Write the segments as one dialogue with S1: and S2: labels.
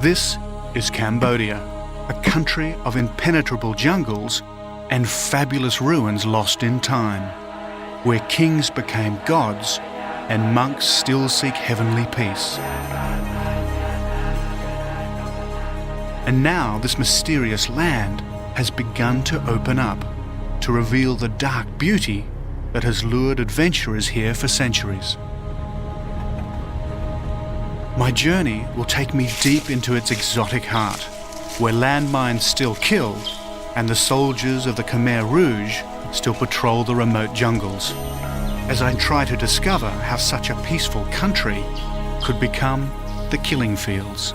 S1: This is Cambodia, a country of impenetrable jungles and fabulous ruins lost in time, where kings became gods and monks still seek heavenly peace. And now this mysterious land has begun to open up, to reveal the dark beauty that has lured adventurers here for centuries. My journey will take me deep into its exotic heart, where landmines still kill and the soldiers of the Khmer Rouge still patrol the remote jungles, as I try to discover how such a peaceful country could become the killing fields.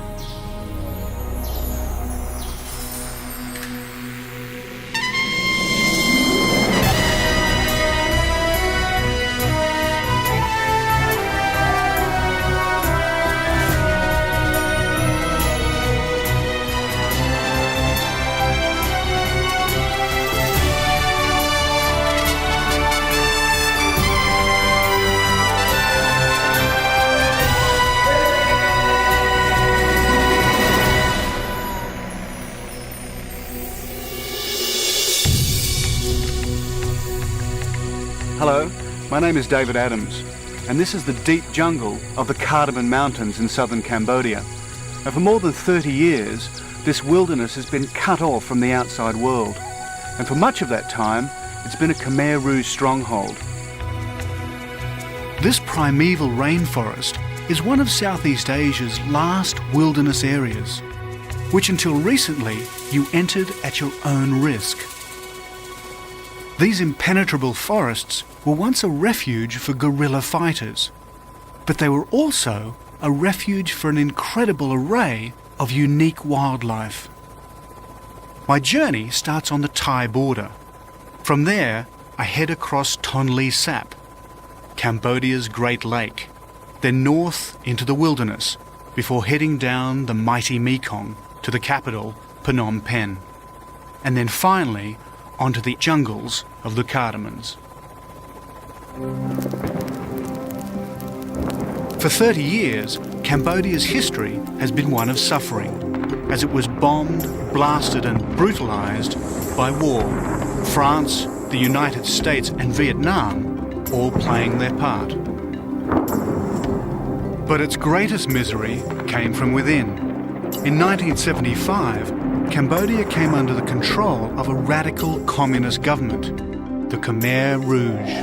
S1: Hello, my name is David Adams, and this is the deep jungle of the Cardamom Mountains in southern Cambodia. And for more than 30 years, this wilderness has been cut off from the outside world. And for much of that time, it's been a Khmer Rouge stronghold. This primeval rainforest is one of Southeast Asia's last wilderness areas, which until recently you entered at your own risk. These impenetrable forests were once a refuge for guerrilla fighters, but they were also a refuge for an incredible array of unique wildlife. My journey starts on the Thai border. From there, I head across Tonle Sap, Cambodia's Great Lake, then north into the wilderness before heading down the mighty Mekong to the capital, Phnom Penh, and then finally onto the jungles of the Cardamoms. For 30 years, Cambodia's history has been one of suffering, as it was bombed, blasted and brutalized by war, France, the United States and Vietnam all playing their part. But its greatest misery came from within. In 1975, Cambodia came under the control of a radical communist government, the Khmer Rouge.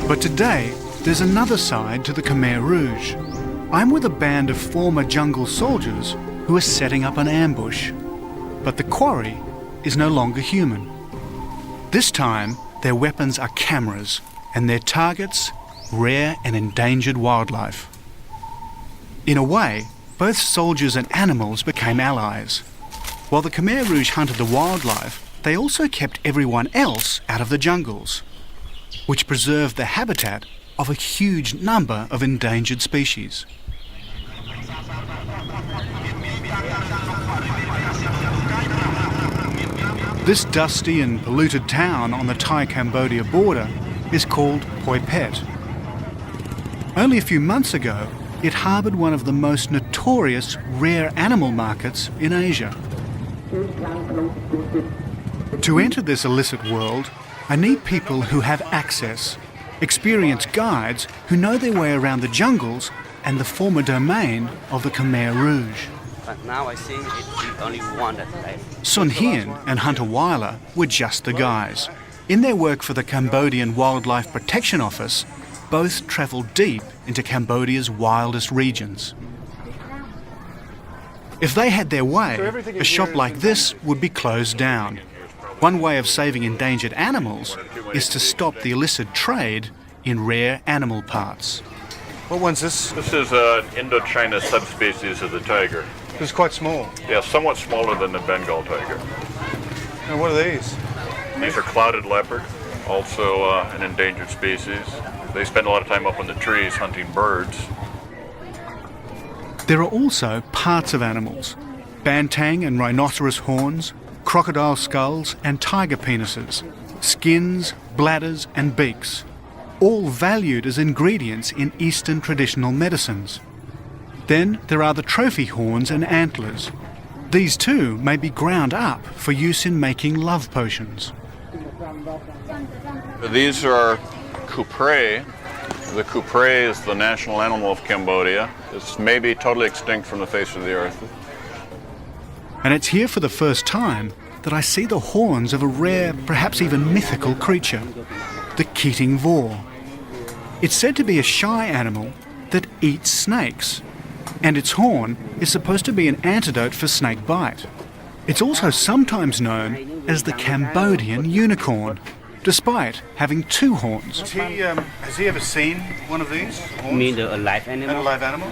S1: But today, there's another side to the Khmer Rouge. I'm with a band of former jungle soldiers who are setting up an ambush. But the quarry is no longer human. This time, their weapons are cameras, and their targets, rare and endangered wildlife. In a way, both soldiers and animals became allies. While the Khmer Rouge hunted the wildlife, they also kept everyone else out of the jungles, which preserved the habitat of a huge number of endangered species. This dusty and polluted town on the Thai-Cambodia border is called Poi Phet. Only a few months ago, it harboured one of the most notorious rare animal markets in Asia. To enter this illicit world, I need people who have access, experienced guides who know their way around the jungles and the former domain of the Khmer Rouge.
S2: But now I think it's only one that left.
S1: Sun Hien and Hunter Weiler were just the guys. In their work for the Cambodian Wildlife Protection Office, both travelled deep into Cambodia's wildest regions. If they had their way, a shop like this would be closed down. One way of saving endangered animals is to stop the illicit trade in rare animal parts.
S3: What one's this?
S4: This is an Indochina subspecies of the tiger.
S3: It's quite small.
S4: Yeah, somewhat smaller than the Bengal tiger.
S3: And what are these?
S4: These are clouded leopard, also an endangered species. They spend a lot of time up in the trees hunting birds.
S1: There are also parts of animals, bantang and rhinoceros horns, crocodile skulls and tiger penises, skins, bladders and beaks, all valued as ingredients in Eastern traditional medicines. Then there are the trophy horns and antlers. These too may be ground up for use in making love potions.
S4: These are Khmer. The Khmer is the national animal of Cambodia. It's maybe totally extinct from the face of the earth.
S1: And it's here for the first time that I see the horns of a rare, perhaps even mythical creature, the Keating Vor. It's said to be a shy animal that eats snakes, and its horn is supposed to be an antidote for snake bite. It's also sometimes known as the Cambodian unicorn, despite having two horns.
S3: Has he ever seen one of these?
S2: You mean a live animal?
S3: A live animal?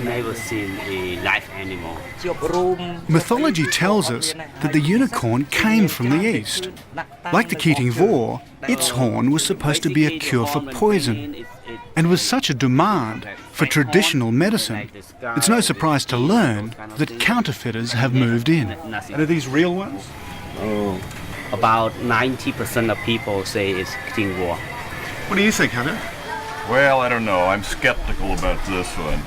S2: Never seen a live animal.
S1: Mythology tells us that the unicorn came from the east. Like the Keating Vor, its horn was supposed to be a cure for poison. And with such a demand for traditional medicine, it's no surprise to learn that counterfeiters have moved in.
S3: And are these real ones?
S2: About 90% of people say it's Keating Vor.
S3: What do you think, Hunter?
S4: Well, I don't know. I'm skeptical about this one.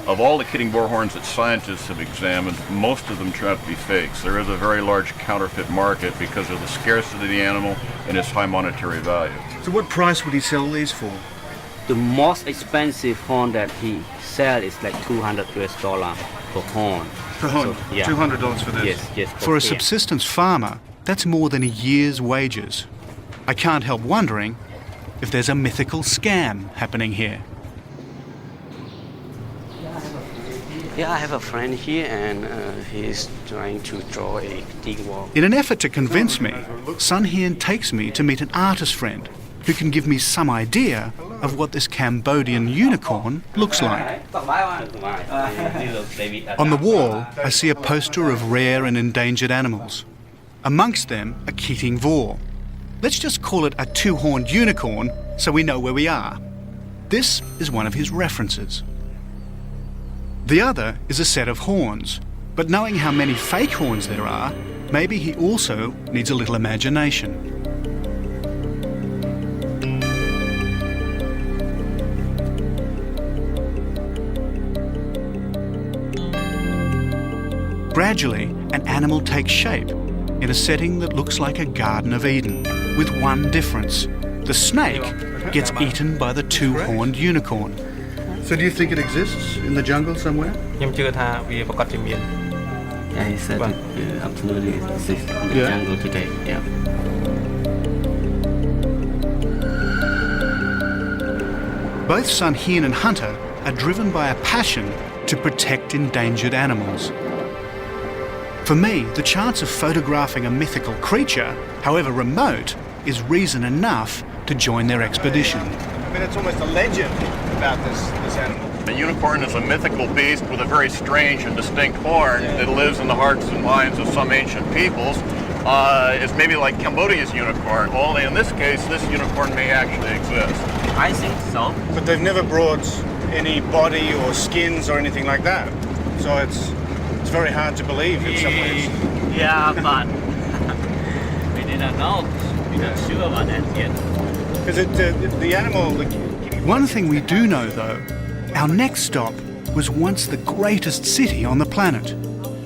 S4: Of all the Keating Vor horns that scientists have examined, most of them turn out to be fakes. There is a very large counterfeit market because of the scarcity of the animal and its high monetary value.
S3: So what price would he sell these for?
S2: The most expensive horn that he sells is like $200 per horn.
S3: Per horn?
S2: So, yeah.
S3: $200 for this?
S2: Yes.
S1: For a subsistence farmer, that's more than a year's wages. I can't help wondering if there's a mythical scam happening here.
S2: Yeah, I have a friend here and he's trying to draw a Keating Vor.
S1: In an effort to convince me, Sun Hien takes me to meet an artist friend who can give me some idea of what this Cambodian unicorn looks like. On the wall, I see a poster of rare and endangered animals. Amongst them, a Keating Vor. Let's just call it a two-horned unicorn so we know where we are. This is one of his references. The other is a set of horns, but knowing how many fake horns there are, maybe he also needs a little imagination. Gradually, an animal takes shape in a setting that looks like a Garden of Eden, with one difference. The snake gets eaten by the two-horned unicorn.
S3: So do you think it exists in the jungle somewhere?
S2: Yeah, he said it absolutely exists in the jungle today. Yeah.
S1: Both Sun Hien and Hunter are driven by a passion to protect endangered animals. For me, the chance of photographing a mythical creature, however remote, is reason enough to join their expedition.
S3: I mean, it's almost a legend about this animal.
S4: A unicorn is a mythical beast with a very strange and distinct horn that lives in the hearts and minds of some ancient peoples. It's maybe like Cambodia's unicorn, only in this case, this unicorn may actually exist.
S2: I think so.
S3: But they've never brought any body or skins or anything like that. So it's very hard to believe in some ways.
S2: Yeah, but we didn't know. We're not sure about that yet.
S3: Because the animal...
S1: One thing we do know, though, our next stop was once the greatest city on the planet,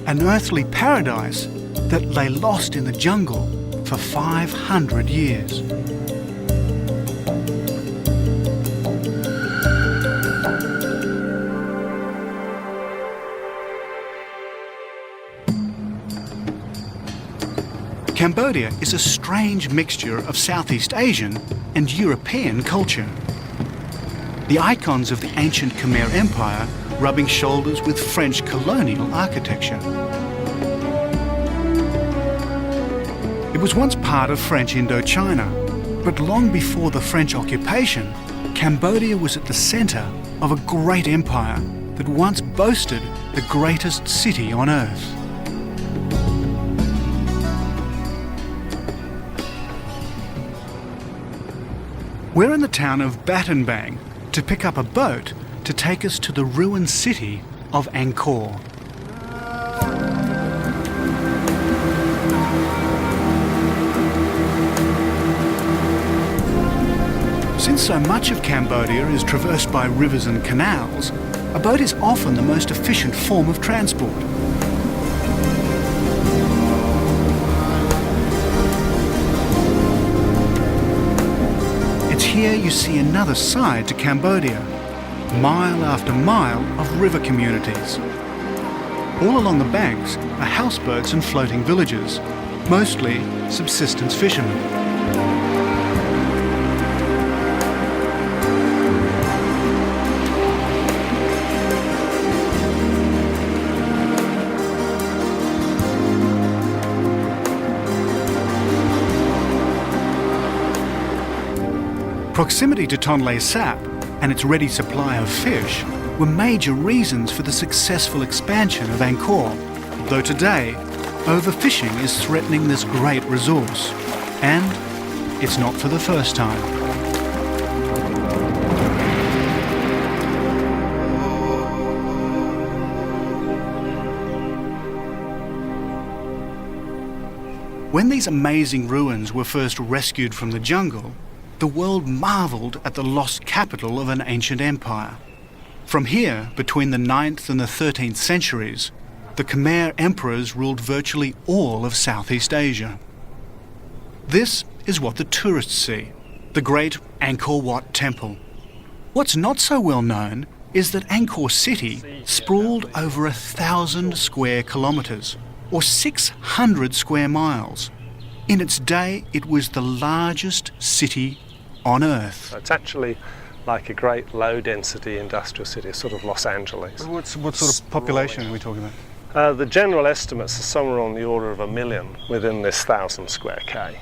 S1: an earthly paradise that lay lost in the jungle for 500 years. Cambodia is a strange mixture of Southeast Asian and European culture. The icons of the ancient Khmer Empire rubbing shoulders with French colonial architecture. It was once part of French Indochina, but long before the French occupation, Cambodia was at the centre of a great empire that once boasted the greatest city on earth. We're in the town of Battambang to pick up a boat to take us to the ruined city of Angkor. Since so much of Cambodia is traversed by rivers and canals, a boat is often the most efficient form of transport. It's here you see another side to Cambodia, mile after mile of river communities. All along the banks are houseboats and floating villages, mostly subsistence fishermen. Proximity to Tonle Sap and its ready supply of fish were major reasons for the successful expansion of Angkor, though today, overfishing is threatening this great resource, and it's not for the first time. When these amazing ruins were first rescued from the jungle, the world marvelled at the lost capital of an ancient empire. From here, between the 9th and the 13th centuries, the Khmer emperors ruled virtually all of Southeast Asia. This is what the tourists see, the great Angkor Wat temple. What's not so well known is that Angkor City sprawled over 1,000 square kilometres, or 600 square miles. In its day, it was the largest city on Earth.
S5: It's actually like a great low-density industrial city, sort of Los Angeles.
S3: What sort of population are we talking about?
S5: The general estimates are somewhere on the order of 1 million within this 1,000 square K.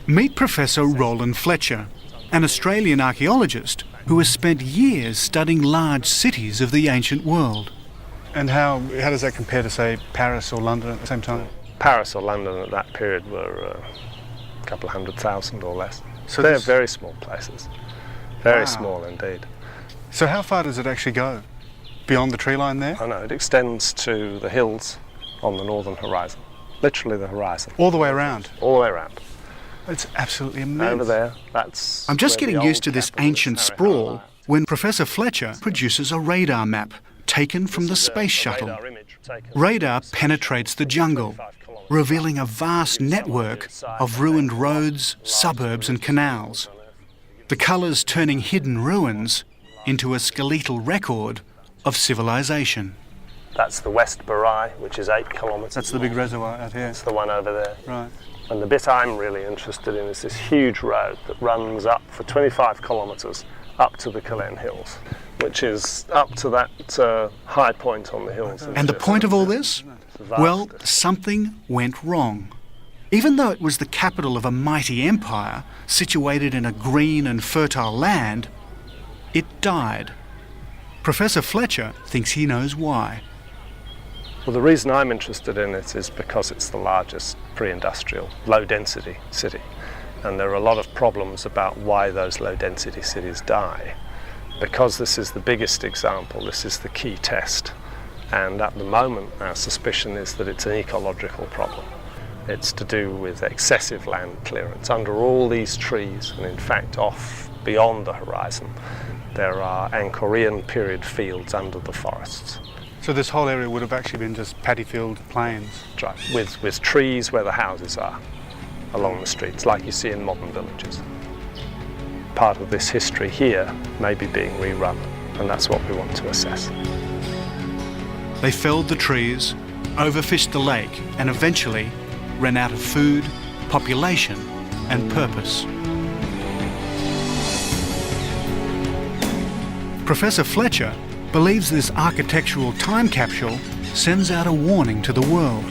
S1: Meet Professor Roland Fletcher, an Australian archaeologist who has spent years studying large cities of the ancient world.
S3: And how does that compare to, say, Paris or London at the same time?
S5: Paris or London at that period were a couple of 100,000 or less.
S3: So
S5: they're very small places. Very
S3: Wow.
S5: small indeed.
S3: So how far does it actually go? Beyond the tree line there?
S5: I know, it extends to the hills on the northern horizon. Literally the horizon.
S3: All the way around?
S5: All the way around.
S3: It's absolutely immense.
S5: Over there, that's...
S1: I'm just
S5: where the
S1: getting used to
S5: old
S1: this
S5: capital is,
S1: ancient
S5: Harry
S1: sprawl
S5: Hara.
S1: when Professor Fletcher produces a radar map taken from the
S5: This is a
S1: space shuttle.
S5: radar image taken
S1: Radar
S5: from
S1: penetrates the jungle,
S5: 25 kilometres
S1: revealing a vast network of ruined roads, suburbs and canals. The colours turning hidden ruins into a skeletal record of civilization.
S5: That's the West Barai, which is 8 kilometres.
S3: That's the big reservoir out here.
S5: That's the one over there.
S3: Right.
S5: And the bit I'm really interested in is this huge road that runs up for 25 kilometres up to the Kalen Hills, which is up to that high point on the hills.
S1: And the point of all this? Well, something went wrong. Even though it was the capital of a mighty empire situated in a green and fertile land, it died. Professor Fletcher thinks he knows why.
S5: Well, the reason I'm interested in it is because it's the largest pre-industrial, low-density city. And there are a lot of problems about why those low-density cities die. Because this is the biggest example, this is the key test. And at the moment, our suspicion is that it's an ecological problem. It's to do with excessive land clearance under all these trees, and in fact off beyond the horizon there are Angkorian period fields under the forests.
S3: So this whole area would have actually been just paddy field plains?
S5: Right, with trees where the houses are along the streets, like you see in modern villages. Part of this history here may be being rerun, and that's what we want to assess.
S1: They felled the trees, overfished the lake, and eventually ran out of food, population, and purpose. Professor Fletcher believes this architectural time capsule sends out a warning to the world.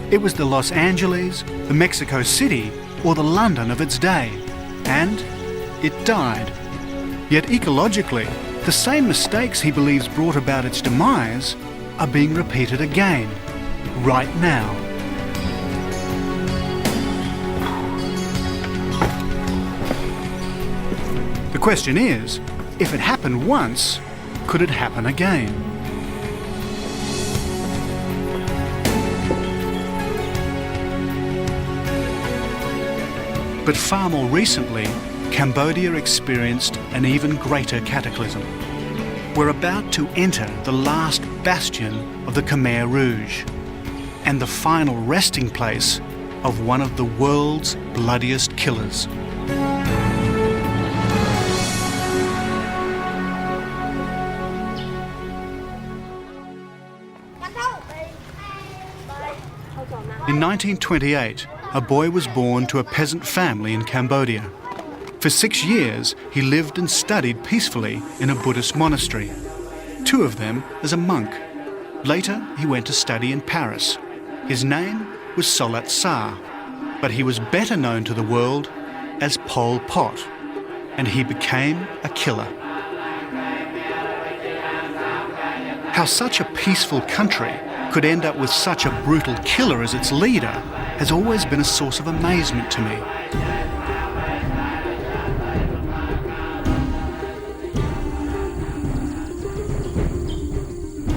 S1: It was the Los Angeles, the Mexico City, or the London of its day, and it died. Yet ecologically, the same mistakes he believes brought about its demise are being repeated again, right now. The question is, if it happened once, could it happen again? But far more recently, Cambodia experienced an even greater cataclysm. We're about to enter the last bastion of the Khmer Rouge and the final resting place of one of the world's bloodiest killers. In 1928, a boy was born to a peasant family in Cambodia. For 6 years, he lived and studied peacefully in a Buddhist monastery, 2 of them as a monk. Later, he went to study in Paris. His name was Solat Sa, but he was better known to the world as Pol Pot, and he became a killer. How such a peaceful country could end up with such a brutal killer as its leader has always been a source of amazement to me.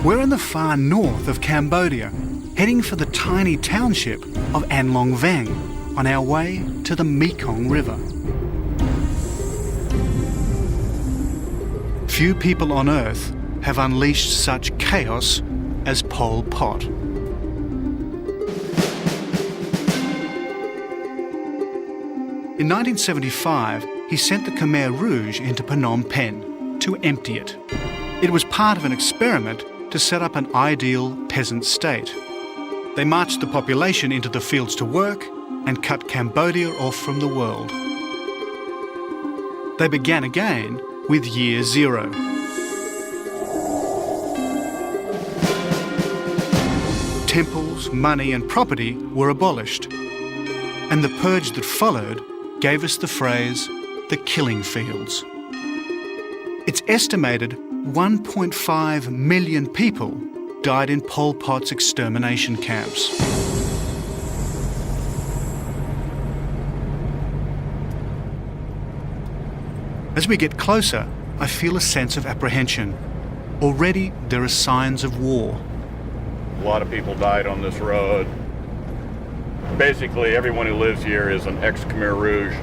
S1: We're in the far north of Cambodia, heading for the tiny township of An Long Vang on our way to the Mekong River. Few people on earth have unleashed such chaos as Pol Pot. In 1975, he sent the Khmer Rouge into Phnom Penh to empty it. It was part of an experiment to set up an ideal peasant state. They marched the population into the fields to work and cut Cambodia off from the world. They began again with Year Zero. Temples, money and property were abolished, and the purge that followed gave us the phrase, the killing fields. It's estimated 1.5 million people died in Pol Pot's extermination camps. As we get closer, I feel a sense of apprehension. Already there are signs of war.
S4: A lot of people died on this road. Basically, everyone who lives here is an ex-Khmer Rouge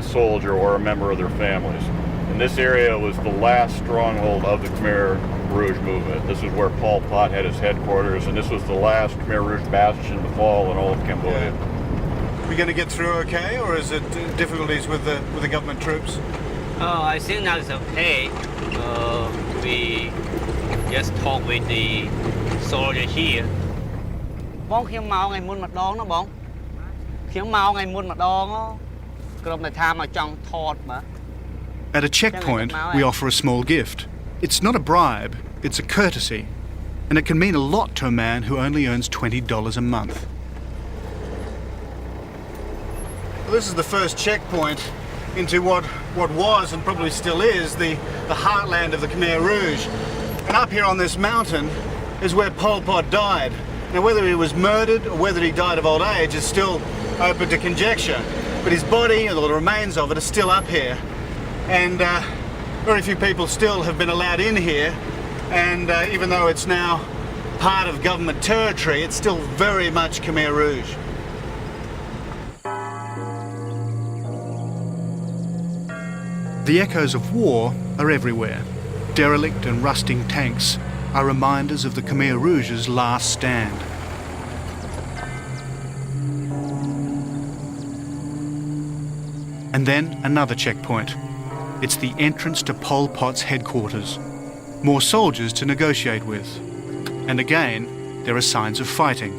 S4: soldier or a member of their families. And this area was the last stronghold of the Khmer Rouge movement. This is where Pol Pot had his headquarters, and this was the last Khmer Rouge bastion to fall in all of Cambodia.
S3: Are we going to get through okay, or is it difficulties with the government troops?
S2: I think now it's okay. We just talk with the soldier here. បងខ្ញុំមកថ្ងៃមុនម្ដងណាបងខ្ញុំមកថ្ងៃមុនម្ដងក្រុមតែថាមកចង់ថតបាទ
S1: At a checkpoint, we offer a small gift. It's not a bribe, it's a courtesy, and it can mean a lot to a man who only earns $20 a month.
S3: Well, this is the first checkpoint into what was and probably still is the heartland of the Khmer Rouge. And up here on this mountain is where Pol Pot died. Now, whether he was murdered or whether he died of old age is still open to conjecture, but his body and the remains of it are still up here. And very few people still have been allowed in here, and even though it's now part of government territory, it's still very much Khmer Rouge.
S1: The echoes of war are everywhere. Derelict and rusting tanks are reminders of the Khmer Rouge's last stand. And then another checkpoint. It's the entrance to Pol Pot's headquarters. More soldiers to negotiate with. And again, there are signs of fighting.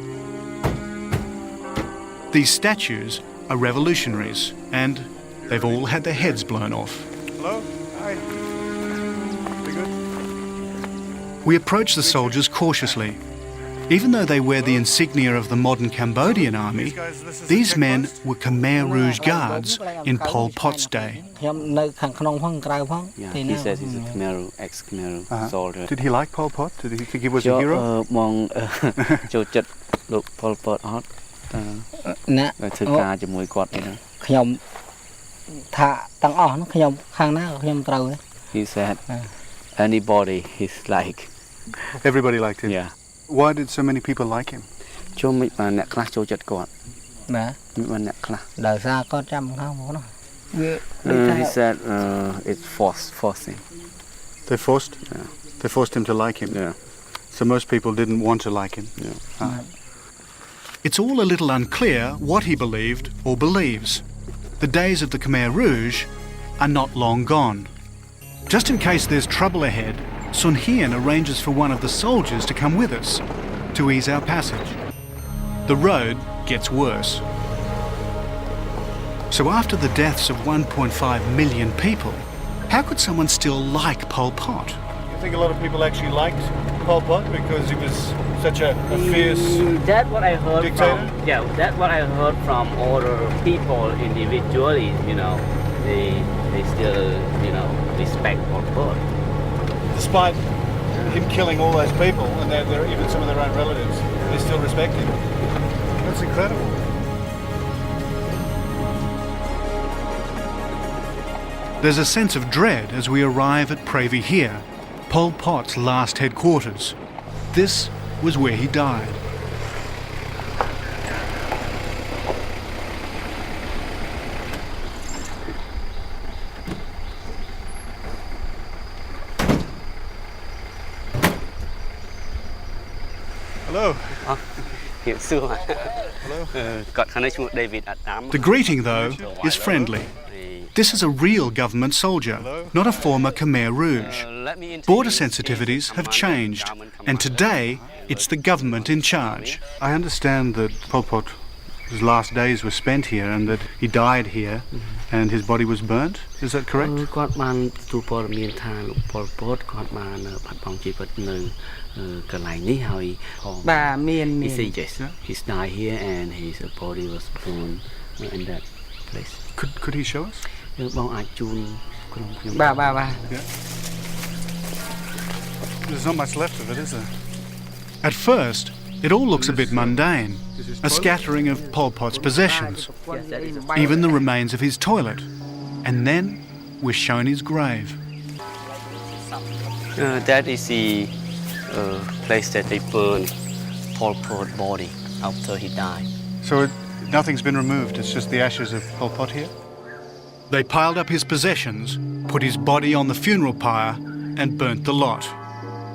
S1: These statues are revolutionaries, and they've all had their heads blown off.
S3: Hello? Hi. Pretty good?
S1: We approach the soldiers cautiously. Even though they wear the insignia of the modern Cambodian army, these men were Khmer Rouge guards in Pol Pot's day.
S2: Yeah, he says he's a ex-Khmer soldier.
S1: Did he like Pol Pot? Did he think he was a hero?
S2: មកចូលចិត្តលោក Pol Pot អត់ធ្វើការជាមួយគាត់ទេណា
S6: ខ្ញុំថាទាំងអស់ហ្នឹងខ្ញុំខាងណាក៏ខ្ញុំត្រូវដែរ
S2: He said anybody is like
S1: Everybody liked him.
S2: Yeah.
S1: Why did so many people like him?
S2: ជុំមិនបានអ្នកខ្លះចូលចិត្តគាត់
S6: ណា
S2: មិនបានអ្នកខ្លះ
S6: ដោយសារគាត់ចាំខំមកនោះ
S2: He said it's forcing.
S3: They forced?
S2: Yeah.
S3: They forced him to like him?
S2: Yeah.
S3: So most people didn't want to like him?
S2: Yeah.
S3: Ah.
S1: It's all a little unclear what he believed or believes. The days of the Khmer Rouge are not long gone. Just in case there's trouble ahead, Sun Hien arranges for one of the soldiers to come with us to ease our passage. The road gets worse. So after the deaths of 1.5 million people, how could someone still like Pol Pot?
S3: You think a lot of people actually liked Pol Pot because he was such a fierce
S2: That's what I heard
S3: dictator?
S2: from. Yeah, that's what I heard from other people individually. You know, they still respect Pol Pot.
S3: Despite him killing all those people and they're even some of their own relatives, they still respect him. That's incredible.
S1: There's a sense of dread as we arrive at Previ Hir, Pol Pot's last headquarters. This was where he died.
S3: Hello.
S1: The greeting, though, is friendly. This is a real government soldier, not a former Khmer Rouge. Border sensitivities have changed, and today it's the government in charge.
S3: I understand that Pol Pot's last days were spent here and that he died here and his body was burnt. Is that correct?
S2: He said yes. He's died here and his body was burned in that place.
S3: Could he show us?
S6: There's not
S3: much left of it, is there?
S1: At first, it all looks a bit mundane, a scattering of Pol Pot's possessions, even the remains of his toilet. And then we're shown his grave.
S2: That is the place that they burned Pol Pot's body after he died.
S3: So nothing's been removed, it's just the ashes of Pol Pot here?
S1: They piled up his possessions, put his body on the funeral pyre, and burnt the lot.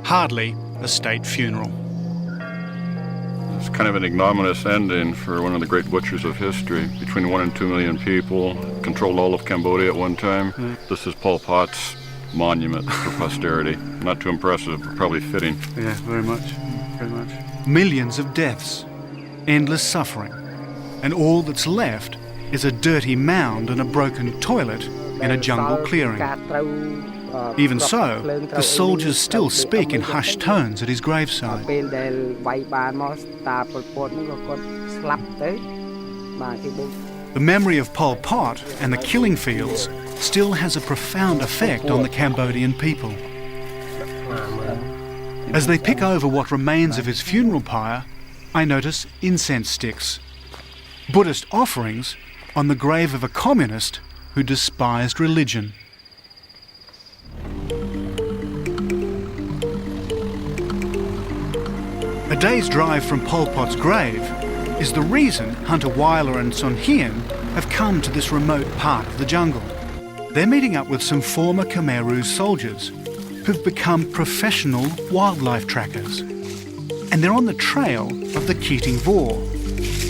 S1: Hardly a state funeral.
S4: It's kind of an ignominious ending for one of the great butchers of history. Between 1 and 2 million people, controlled all of Cambodia at one time. This is Pol Pot's monument for posterity. Not too impressive, but probably fitting.
S3: Yeah, very much. Very much.
S1: Millions of deaths, endless suffering, and all that's left is a dirty mound and a broken toilet in a jungle clearing. Even so, the soldiers still speak in hushed tones at his graveside. The memory of Pol Pot and the killing fields still has a profound effect on the Cambodian people. As they pick over what remains of his funeral pyre, I notice incense sticks, Buddhist offerings on the grave of a communist who despised religion. A day's drive from Pol Pot's grave is the reason Hunter Weiler and Sun Hien have come to this remote part of the jungle. They're meeting up with some former Khmer Rouge soldiers who've become professional wildlife trackers. And they're on the trail of the Keating Vor,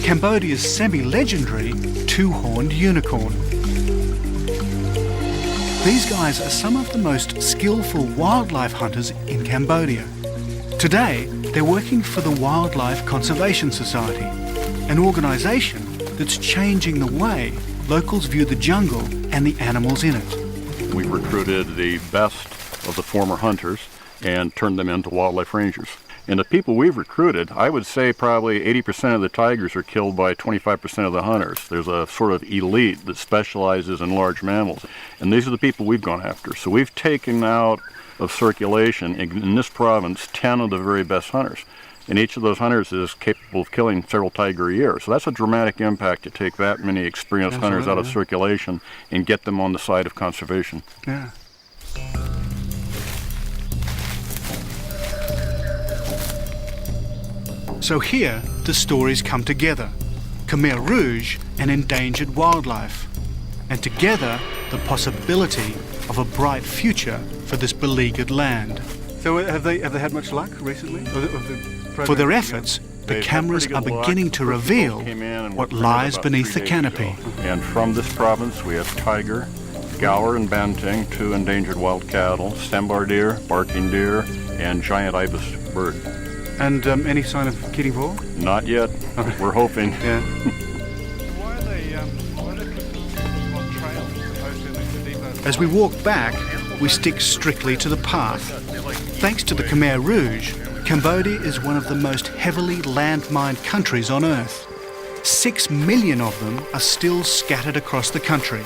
S1: Cambodia's semi-legendary two-horned unicorn. These guys are some of the most skillful wildlife hunters in Cambodia. Today, they're working for the Wildlife Conservation Society, an organisation that's changing the way locals view the jungle and the animals in it.
S4: We recruited the best of the former hunters and turned them into wildlife rangers. And the people we've recruited, I would say probably 80% of the tigers are killed by 25% of the hunters. There's a sort of elite that specializes in large mammals. And these are the people we've gone after. So we've taken out of circulation in this province 10 of the very best hunters. And each of those hunters is capable of killing several tiger a year. So that's a dramatic impact to take that many experienced hunters out of circulation and get them on the side of conservation.
S3: Yeah.
S1: So here, the stories come together. Khmer Rouge and endangered wildlife. and together the possibility of a bright future for this beleaguered land.
S3: So have they had much luck recently?
S1: For their efforts, the cameras are beginning to reveal what lies beneath the canopy.
S4: And from this province we have tiger, gaur and banteng, 2 endangered wild cattle, sambar deer, barking deer, and giant ibis bird.
S3: And any sign of Keating Vor?
S4: Not yet. We're hoping.
S3: Yeah.
S1: As we walk back, we stick strictly to the path. Thanks to the Khmer Rouge, Cambodia is one of the most heavily landmined countries on Earth. 6 million of them are still scattered across the country.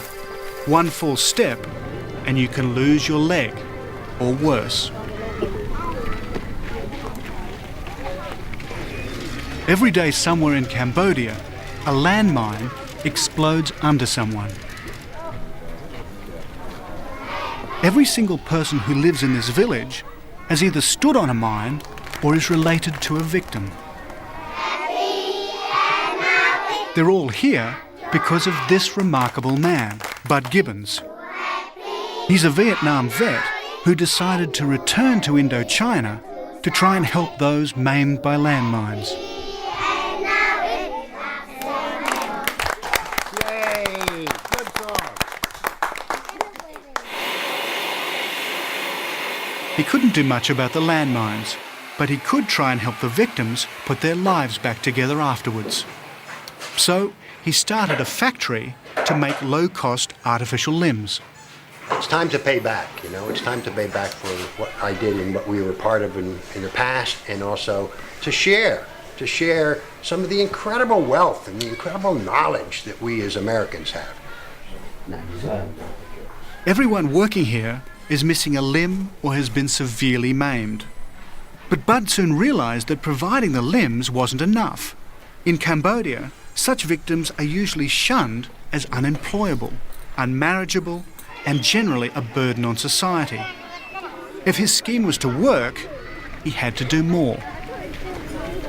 S1: One false step and you can lose your leg, or worse. Every day somewhere in Cambodia, a landmine explodes under someone. Every single person who lives in this village has either stood on a mine or is related to a victim. They're all here because of this remarkable man, Bud Gibbons. He's a Vietnam vet who decided to return to Indochina to try and help those maimed by landmines. He couldn't do much about the landmines, but he could try and help the victims put their lives back together afterwards. So he started a factory to make low-cost artificial limbs.
S7: It's time to pay back, you know, it's time to pay back for what I did and what we were part of in the past, and also to share some of the incredible wealth and the incredible knowledge that we as Americans have.
S1: Everyone working here is missing a limb or has been severely maimed. But Bud soon realised that providing the limbs wasn't enough. In Cambodia, such victims are usually shunned as unemployable, unmarriageable, and generally a burden on society. If his scheme was to work, he had to do more.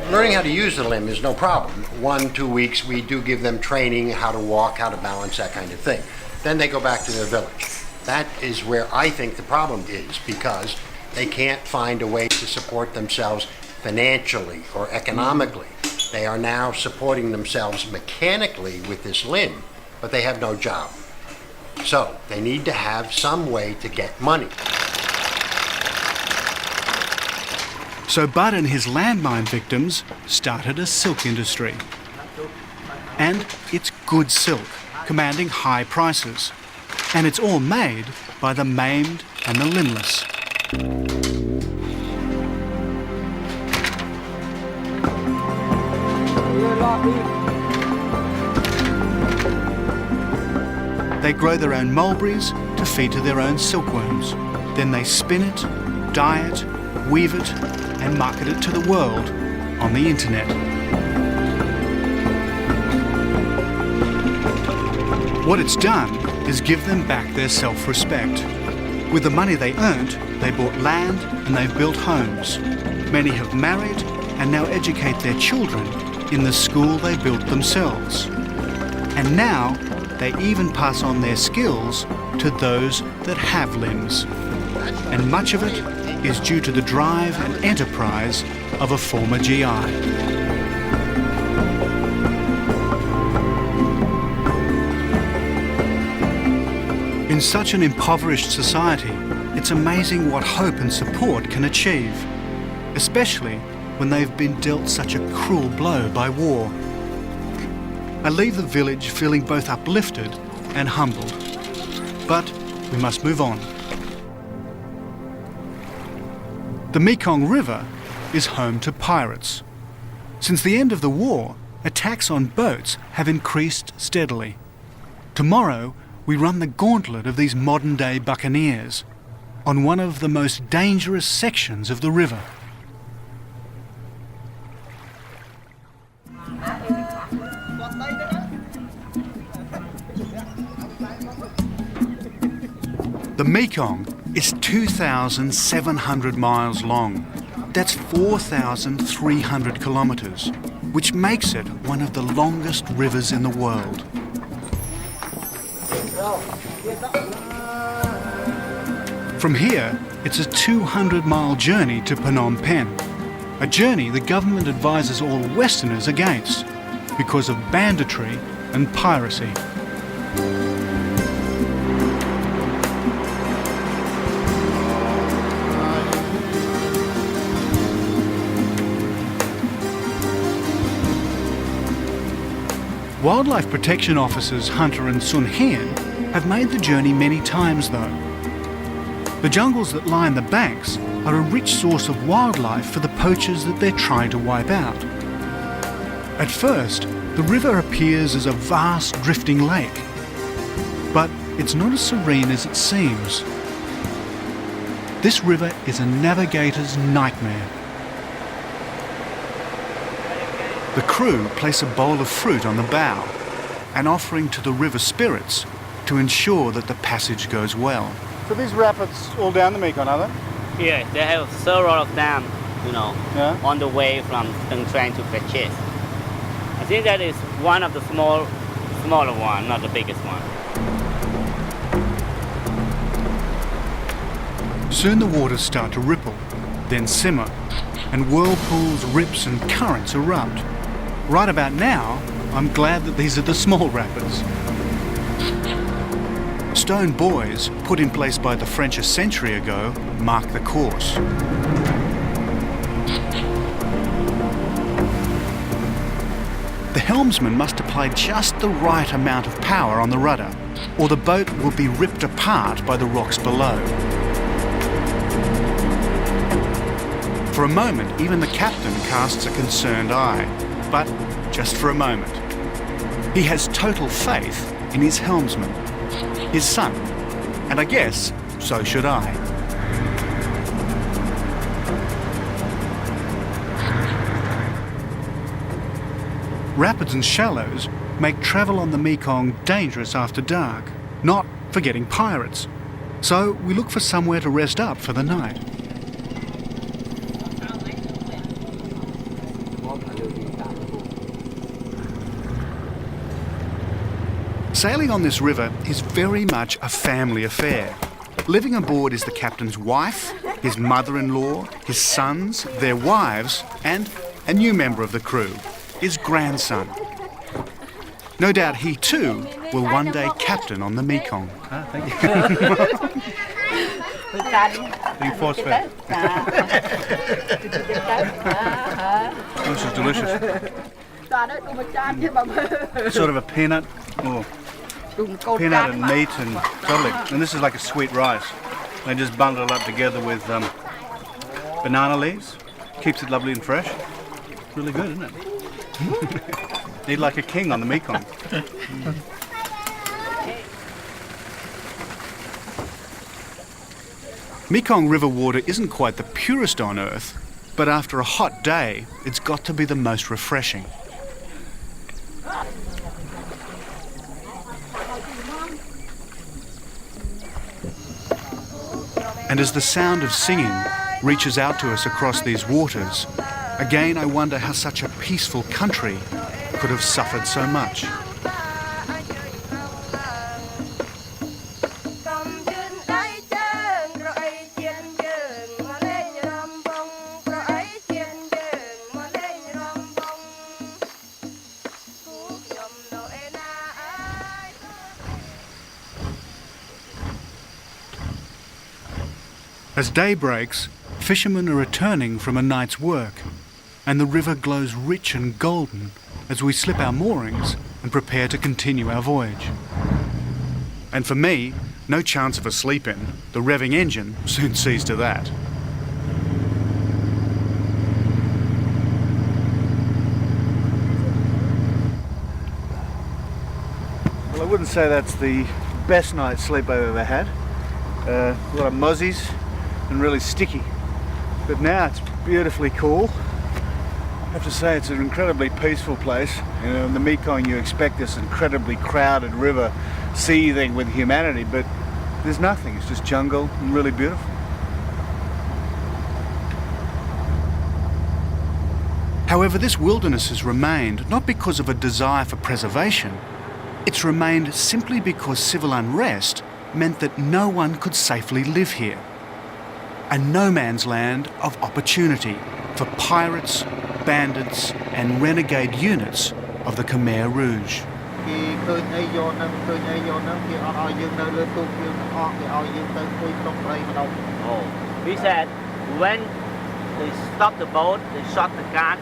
S7: Learning how to use the limb is no problem. 1-2 weeks, we do give them training, how to walk, how to balance, that kind of thing. Then they go back to their village. That is where I think the problem is, because they can't find a way to support themselves financially or economically. They are now supporting themselves mechanically with this limb, but they have no job. So they need to have some way to get money.
S1: So Bud and his landmine victims started a silk industry. And it's good silk, commanding high prices. And it's all made by the maimed and the limbless. They grow their own mulberries to feed to their own silkworms. Then they spin it, dye it, weave it, and market it to the world on the internet. What it's done is give them back their self-respect. With the money they earned, they bought land and they've built homes. Many have married and now educate their children in the school they built themselves. And now they even pass on their skills to those that have limbs. And much of it is due to the drive and enterprise of a former GI. In such an impoverished society, it's amazing what hope and support can achieve, especially when they've been dealt such a cruel blow by war. I leave the village feeling both uplifted and humbled, but we must move on. The Mekong River is home to pirates. Since the end of the war, attacks on boats have increased steadily. Tomorrow, we run the gauntlet of these modern-day buccaneers on one of the most dangerous sections of the river. The Mekong is 2,700 miles long. That's 4,300 kilometres, which makes it one of the longest rivers in the world. From here, it's a 200-mile journey to Phnom Penh, a journey the government advises all Westerners against because of banditry and piracy. Wildlife protection officers Hunter and Sun Hien have made the journey many times though. The jungles that line the banks are a rich source of wildlife for the poachers that they're trying to wipe out. At first, the river appears as a vast drifting lake, but it's not as serene as it seems. This river is a navigator's nightmare. The crew place a bowl of fruit on the bow, an offering to the river spirits to ensure that the passage goes well.
S3: So these rapids all down the Mekong, are they?
S2: Yeah, they have several of them,
S3: Yeah.
S2: on the way from Tân Tran to Purchase. I think that is one of the smaller one, not the biggest one.
S1: Soon the waters start to ripple, then simmer, and whirlpools, rips and currents erupt. Right about now, I'm glad that these are the small rapids. Stone buoys, put in place by the French a century ago, mark the course. The helmsman must apply just the right amount of power on the rudder, or the boat will be ripped apart by the rocks below. For a moment, even the captain casts a concerned eye, but just for a moment. He has total faith in his helmsman, his son, and I guess so should I. Rapids and shallows make travel on the Mekong dangerous after dark, not forgetting pirates. So we look for somewhere to rest up for the night. Sailing on this river is very much a family affair. Living aboard is the captain's wife, his mother-in-law, his sons, their wives, and a new member of the crew, his grandson. No doubt he too will one day captain on the Mekong.
S3: Ah, thank you. Being force fed. This is delicious. Sort of a peanut, peanut and meat and lovely. And this is like a sweet rice. They just bundle it up together with banana leaves. Keeps it lovely and fresh. Really good, isn't it? Eat like a king on the Mekong.
S1: Mekong river water isn't quite the purest on earth, but after a hot day, it's got to be the most refreshing. And as the sound of singing reaches out to us across these waters, again I wonder how such a peaceful country could have suffered so much. As day breaks, fishermen are returning from a night's work, and the river glows rich and golden as we slip our moorings and prepare to continue our voyage. And for me, no chance of a sleep-in. The revving engine soon sees to that.
S3: Well, I wouldn't say that's the best night's sleep I've ever had. A lot of mozzies and really sticky. But now it's beautifully cool. I have to say it's an incredibly peaceful place. You know, in the Mekong you expect this incredibly crowded river seething with humanity, but there's nothing. It's just jungle and really beautiful.
S1: However, this wilderness has remained not because of a desire for preservation, it's remained simply because civil unrest meant that no one could safely live here. A no man's land of opportunity for pirates, bandits and renegade units of the Khmer Rouge.
S2: He said when they stop the boat, they shot the gun,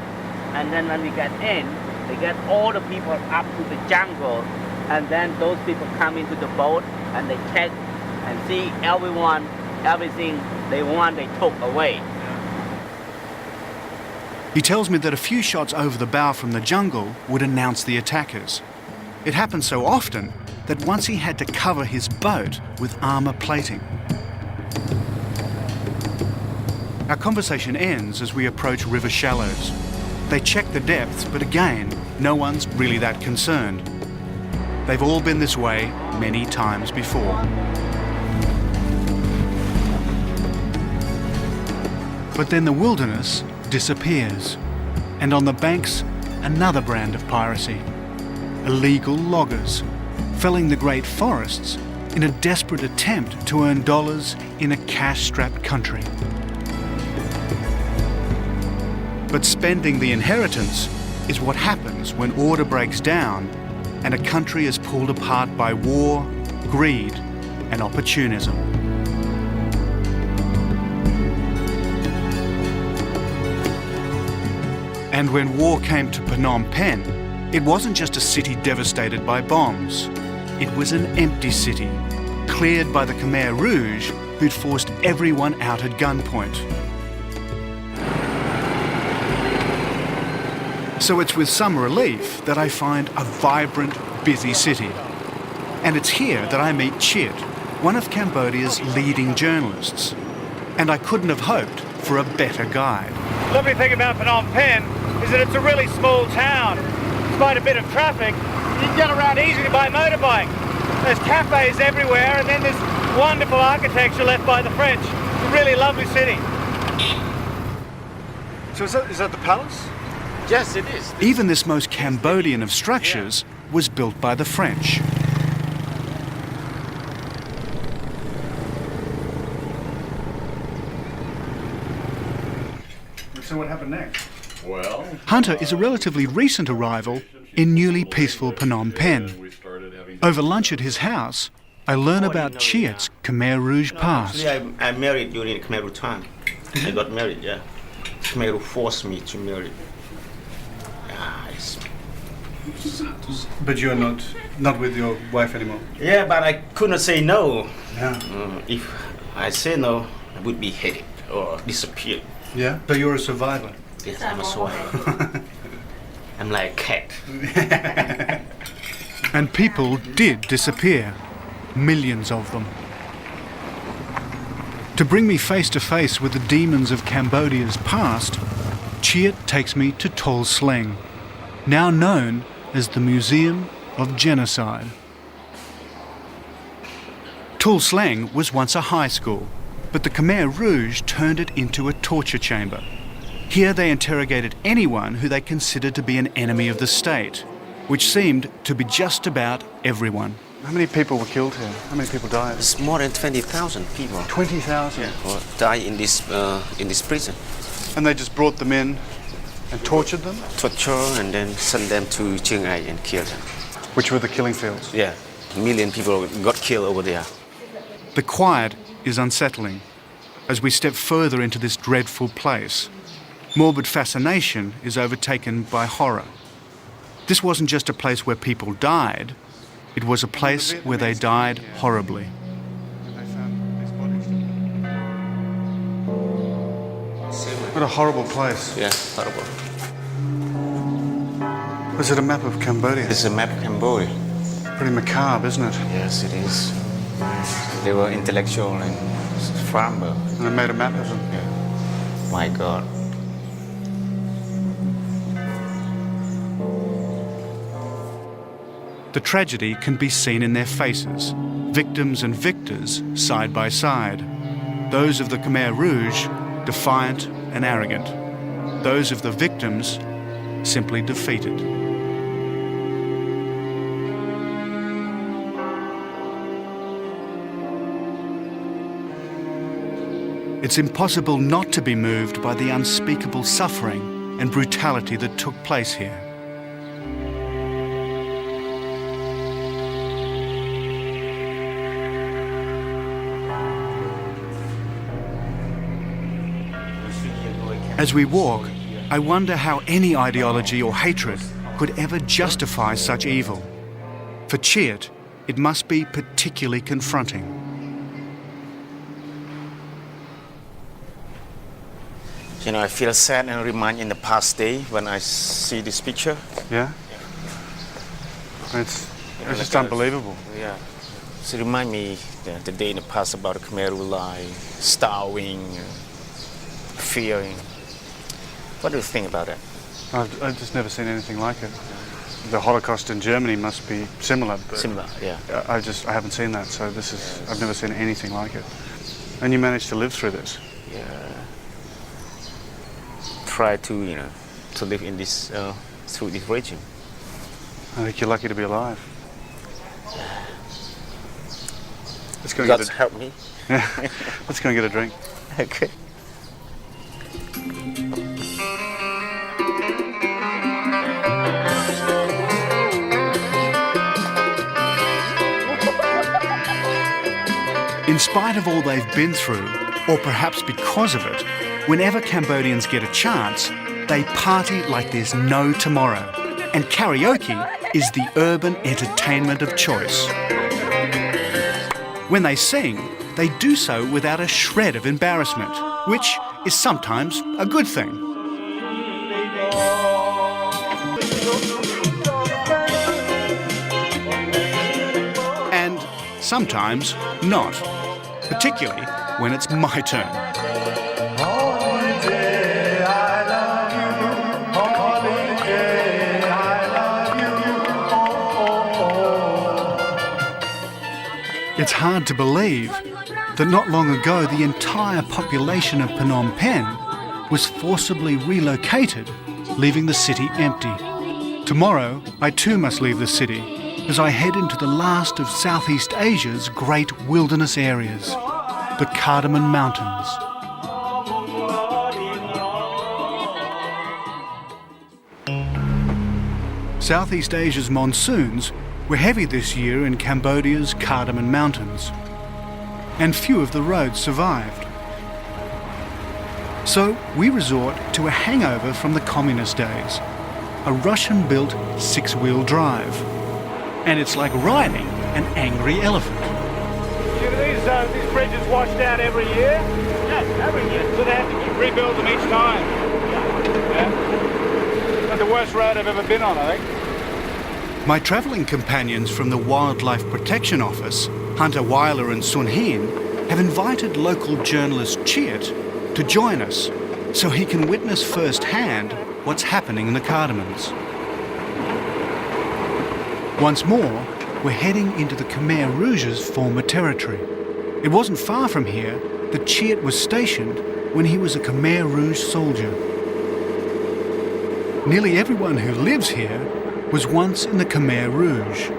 S2: and then when we get in, they get all the people up to the jungle, and then those people come into the boat and they check and see everyone, everything they want, they took away.
S1: He tells me that a few shots over the bow from the jungle would announce the attackers. It happened so often that once he had to cover his boat with armour plating. Our conversation ends as we approach river shallows. They check the depths, but again, no one's really that concerned. They've all been this way many times before. But then the wilderness disappears, and on the banks, another brand of piracy. Illegal loggers, felling the great forests in a desperate attempt to earn dollars in a cash-strapped country. But spending the inheritance is what happens when order breaks down and a country is pulled apart by war, greed and opportunism. And when war came to Phnom Penh, it wasn't just a city devastated by bombs. It was an empty city, cleared by the Khmer Rouge, who'd forced everyone out at gunpoint. So it's with some relief that I find a vibrant, busy city. And it's here that I meet Chiet, one of Cambodia's leading journalists. And I couldn't have hoped for a better guide.
S8: The lovely thing about Phnom Penh is that it's a really small town. Despite a bit of traffic, you can get around easily by motorbike. There's cafes everywhere, and then there's wonderful architecture left by the French. It's a really lovely city.
S3: So is that the palace?
S2: Yes, it is.
S1: Even this most Cambodian of structures was built by the French.
S3: So what happened next?
S4: Well,
S1: Hunter is a relatively recent arrival in newly peaceful Phnom Penh. Over lunch at his house, I learn about Chiet's Khmer Rouge past.
S9: I married during the Khmer Rouge time. I got married, yeah. Khmer Rouge forced me to marry.
S3: But you're not with your wife anymore?
S9: Yeah, but I could not say no.
S3: Yeah.
S9: If I say no, I would be hated or disappeared.
S3: Yeah? But you're a survivor?
S9: Yes, I'm a survivor. I'm like a cat.
S1: And people did disappear. Millions of them. To bring me face to face with the demons of Cambodia's past, Chiet takes me to Tol Sleng, now known as the Museum of Genocide. Tol Sleng was once a high school, but the Khmer Rouge turned it into a torture chamber. Here they interrogated anyone who they considered to be an enemy of the state, which seemed to be just about everyone.
S3: How many people were killed here? How many people died?
S9: It's more than 20,000 people.
S3: 20,000?
S9: Or die in this prison.
S3: And they just brought them in and tortured them?
S9: Torture and then send them to Chiang Ai and kill them.
S3: Which were the killing fields?
S9: Yeah, a million people got killed over there.
S1: The quiet is unsettling as we step further into this dreadful place. Morbid fascination is overtaken by horror. This wasn't just a place where people died, it was a place where they died horribly.
S3: What a horrible place.
S9: Yeah, horrible.
S3: Was it a map of Cambodia?
S9: This is a map of Cambodia.
S3: Pretty macabre, isn't it?
S9: Yes, it is. They were intellectual and farmer.
S3: And they made a map of them.
S9: Yeah. My God.
S1: The tragedy can be seen in their faces, victims and victors side by side. Those of the Khmer Rouge, defiant and arrogant. Those of the victims, simply defeated. it's impossible not to be moved by the unspeakable suffering and brutality that took place here. As we walk, I wonder how any ideology or hatred could ever justify such evil. For Chiat, it must be particularly confronting.
S9: You know, I feel sad and remind in the past day when I see this picture.
S3: Yeah? It's just unbelievable.
S9: Yeah. So it remind me the day in the past about the Khmer life, starving, fearing. What do you think about that?
S3: I've just never seen anything like it. The Holocaust in Germany must be similar. But
S9: Similar, yeah.
S3: I haven't seen that, so I've never seen anything like it. And you managed to live through this.
S9: Yeah. Try to, to live in this, through this regime.
S3: I think you're lucky to be alive. Let's go
S9: God help me.
S3: Yeah. Let's go and get a drink.
S9: Okay.
S1: In spite of all they've been through, or perhaps because of it, whenever Cambodians get a chance, they party like there's no tomorrow. And karaoke is the urban entertainment of choice. When they sing, they do so without a shred of embarrassment, which is sometimes a good thing. And sometimes not, particularly when it's my turn. It's hard to believe that not long ago the entire population of Phnom Penh was forcibly relocated, leaving the city empty. Tomorrow, I too must leave the city as I head into the last of Southeast Asia's great wilderness areas, the Cardamom Mountains. Southeast Asia's monsoons were heavy this year in Cambodia's Cardamom Mountains, and few of the roads survived. So we resort to a hangover from the communist days, a Russian-built six-wheel drive. And it's like riding an angry elephant.
S8: These bridges washed out every year?
S2: Yes, every year.
S8: So they have to rebuild them each time? Yeah. That's the worst road I've ever been on, I think.
S1: My travelling companions from the Wildlife Protection Office, Hunter Weiler and Sun Hin, have invited local journalist Chiat to join us so he can witness firsthand what's happening in the Cardamoms. Once more, we're heading into the Khmer Rouge's former territory. It wasn't far from here that Chiat was stationed when he was a Khmer Rouge soldier. Nearly everyone who lives here was once in the Khmer Rouge.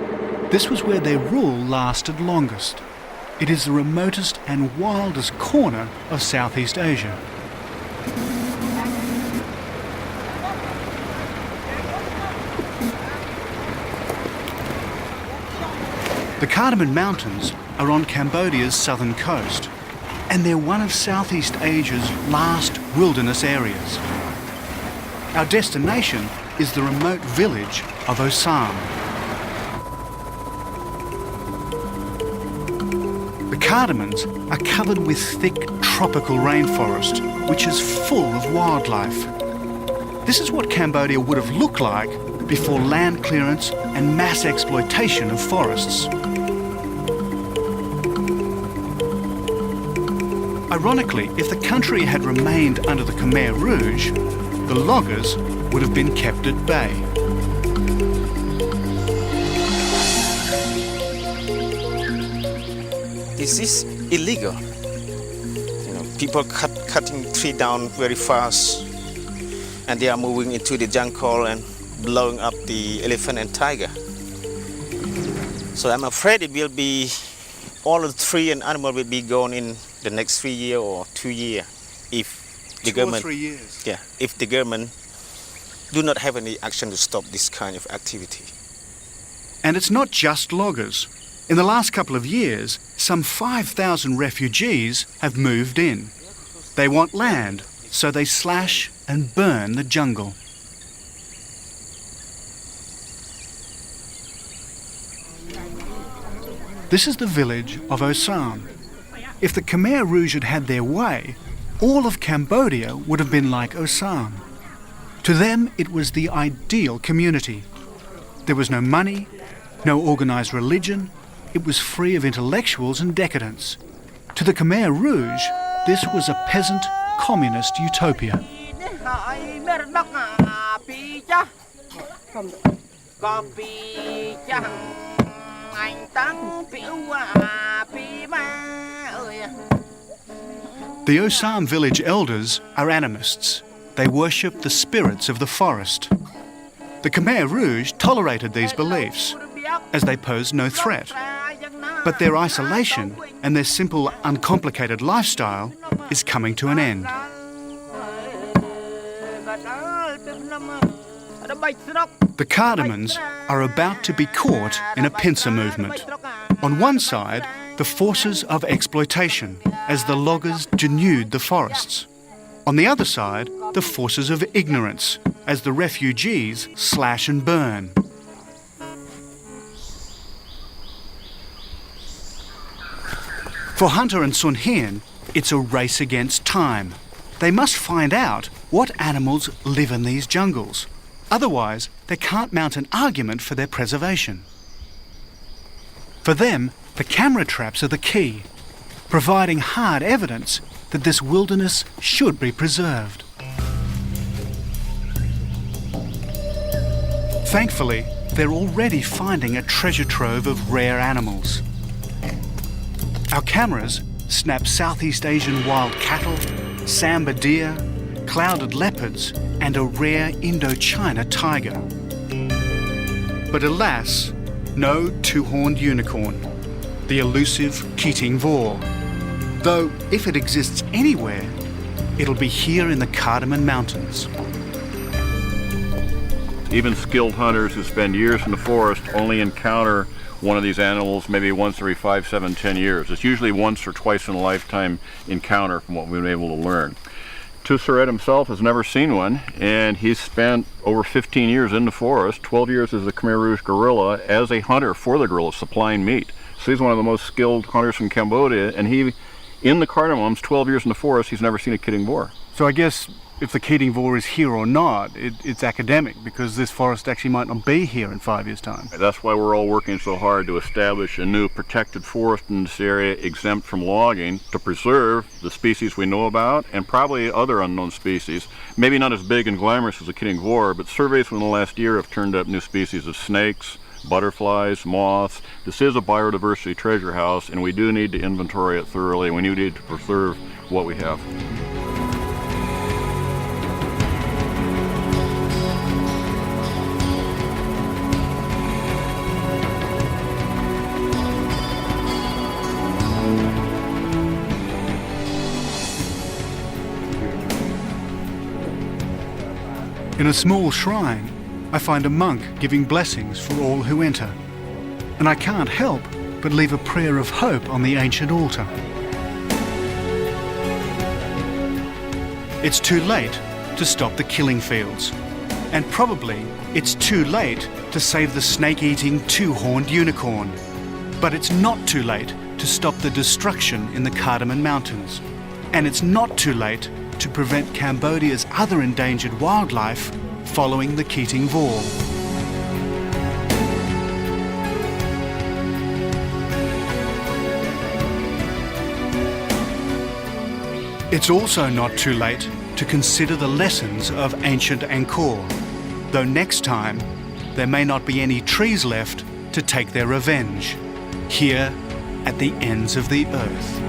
S1: This was where their rule lasted longest. It is the remotest and wildest corner of Southeast Asia. The Cardamom Mountains are on Cambodia's southern coast, and they're one of Southeast Asia's last wilderness areas. Our destination is the remote village of Osam. The Cardamoms are covered with thick tropical rainforest, which is full of wildlife. This is what Cambodia would have looked like before land clearance and mass exploitation of forests. Ironically, if the country had remained under the Khmer Rouge, the loggers would have been kept at bay.
S9: This is illegal. People cutting tree down very fast, and they are moving into the jungle and blowing up the elephant and tiger. So I'm afraid it will be, all the tree and animal will be gone in the next 3 years or 2 years if the
S1: 2 or
S9: government
S1: 3 years.
S9: yeah, if the government do not have any action to stop this kind of activity.
S1: And it's not just loggers. In the last couple of years, some 5,000 refugees have moved in. They want land, so they slash and burn the jungle. This is the village of Osam. If the Khmer Rouge had had their way, all of Cambodia would have been like Osam. To them, it was the ideal community. There was no money, no organised religion. It was free of intellectuals and decadence. To the Khmer Rouge, this was a peasant, communist utopia. The Osam village elders are animists. They worship the spirits of the forest. The Khmer Rouge tolerated these beliefs, as they posed no threat. But their isolation and their simple, uncomplicated lifestyle is coming to an end. The Cardamons are about to be caught in a pincer movement. On one side, the forces of exploitation, as the loggers denude the forests. On the other side, the forces of ignorance, as the refugees slash and burn. For Hunter and Sun Hien, it's a race against time. They must find out what animals live in these jungles. Otherwise, they can't mount an argument for their preservation. For them, the camera traps are the key, providing hard evidence that this wilderness should be preserved. Thankfully, they're already finding a treasure trove of rare animals. Our cameras snap Southeast Asian wild cattle, samba deer, clouded leopards, and a rare Indochina tiger. But alas, no two-horned unicorn, the elusive Keating Vor. Though, if it exists anywhere, it'll be here in the Cardamom Mountains.
S4: Even skilled hunters who spend years in the forest only encounter one of these animals maybe once every 5, 7, 10 years. It's usually once or twice in a lifetime encounter from what we've been able to learn. Tussaret himself has never seen one, and he's spent over 15 years in the forest, 12 years as a Khmer Rouge guerrilla, as a hunter for the guerrilla, supplying meat. So he's one of the most skilled hunters from Cambodia, and he, in the Cardamoms, 12 years in the forest, he's never seen a Keating Vor.
S1: So I guess if the Keating Vor is here or not, it's academic, because this forest actually might not be here in 5 years' time.
S4: That's why we're all working so hard to establish a new protected forest in this area exempt from logging to preserve the species we know about and probably other unknown species. Maybe not as big and glamorous as the Keating Vor, but surveys from the last year have turned up new species of snakes, butterflies, moths. This is a biodiversity treasure house, and we do need to inventory it thoroughly. We need to preserve what we have.
S1: In a small shrine, I find a monk giving blessings for all who enter. And I can't help but leave a prayer of hope on the ancient altar. It's too late to stop the killing fields. And probably it's too late to save the snake-eating two-horned unicorn. But it's not too late to stop the destruction in the Cardamom Mountains. And it's not too late to prevent Cambodia's other endangered wildlife following the Keating Vor. It's also not too late to consider the lessons of ancient Angkor, though next time there may not be any trees left to take their revenge here at the ends of the earth.